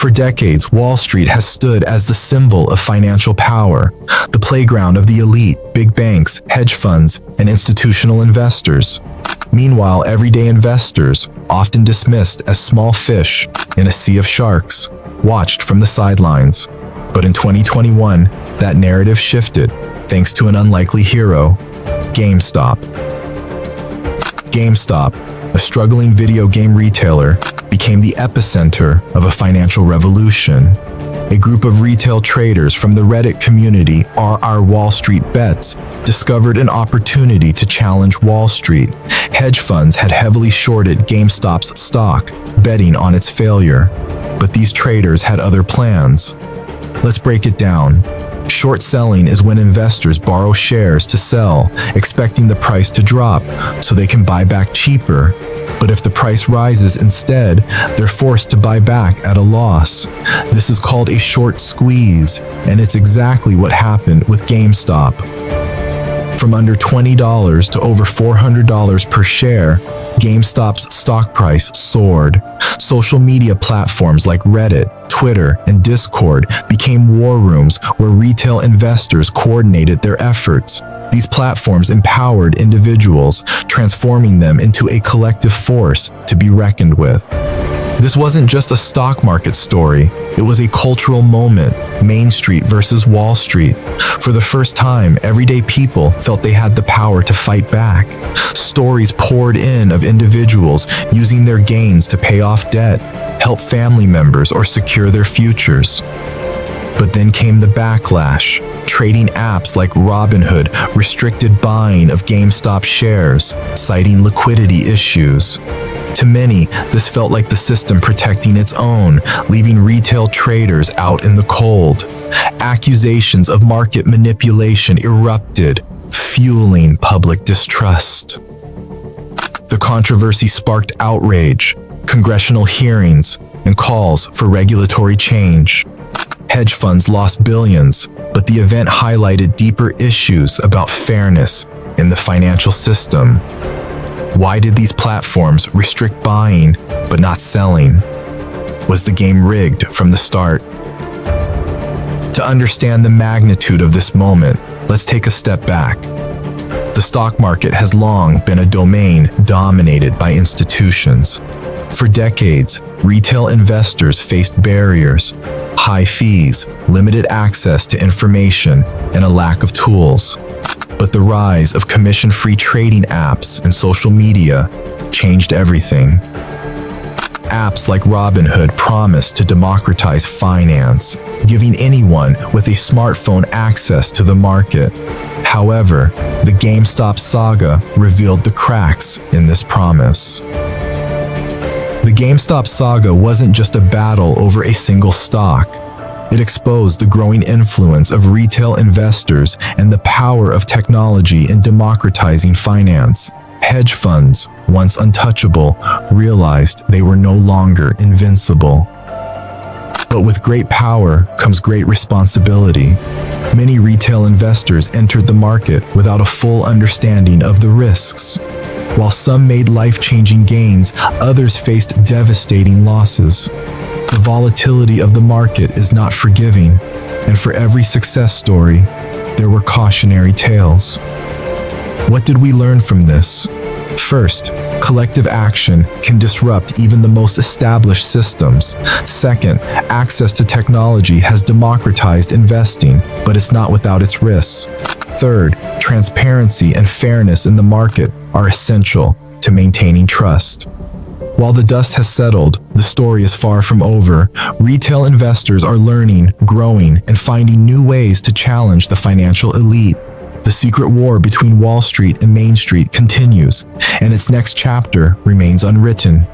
For decades, Wall Street has stood as the symbol of financial power, the playground of the elite, big banks, hedge funds, and institutional investors. Meanwhile, everyday investors, often dismissed as small fish in a sea of sharks, watched from the sidelines. But in 2021, that narrative shifted, thanks to an unlikely hero, GameStop. GameStop, a struggling video game retailer, became the epicenter of a financial revolution. A group of retail traders from the Reddit community WallStreetBets discovered an opportunity to challenge Wall Street. Hedge funds had heavily shorted GameStop's stock, betting on its failure. But these traders had other plans. Let's break it down. Short selling is when investors borrow shares to sell, expecting the price to drop so they can buy back cheaper. But if the price rises instead, they're forced to buy back at a loss. This is called a short squeeze, and it's exactly what happened with GameStop. From under $20 to over $400 per share, GameStop's stock price soared. Social media platforms like Reddit, Twitter, and Discord became war rooms where retail investors coordinated their efforts. These platforms empowered individuals, transforming them into a collective force to be reckoned with. This wasn't just a stock market story, it was a cultural moment, Main Street versus Wall Street. For the first time, everyday people felt they had the power to fight back. Stories poured in of individuals using their gains to pay off debt, help family members, or secure their futures. But then came the backlash. Trading apps like Robinhood restricted buying of GameStop shares, citing liquidity issues. To many, this felt like the system protecting its own, leaving retail traders out in the cold. Accusations of market manipulation erupted, fueling public distrust. The controversy sparked outrage, congressional hearings, and calls for regulatory change. Hedge funds lost billions, but the event highlighted deeper issues about fairness in the financial system. Why did these platforms restrict buying but not selling? Was the game rigged from the start? To understand the magnitude of this moment, let's take a step back. The stock market has long been a domain dominated by institutions. For decades, retail investors faced barriers, high fees, limited access to information, and a lack of tools. But the rise of commission-free trading apps and social media changed everything. Apps like Robinhood promised to democratize finance, giving anyone with a smartphone access to the market. However, the GameStop saga revealed the cracks in this promise. The GameStop saga wasn't just a battle over a single stock. It exposed the growing influence of retail investors and the power of technology in democratizing finance. Hedge funds, once untouchable, realized they were no longer invincible. But with great power comes great responsibility. Many retail investors entered the market without a full understanding of the risks. While some made life-changing gains, others faced devastating losses. The volatility of the market is not forgiving, and for every success story, there were cautionary tales. What did we learn from this? First, collective action can disrupt even the most established systems. Second, access to technology has democratized investing, but it's not without its risks. Third, transparency and fairness in the market are essential to maintaining trust. While the dust has settled, the story is far from over. Retail investors are learning, growing, and finding new ways to challenge the financial elite. The secret war between Wall Street and Main Street continues, and its next chapter remains unwritten.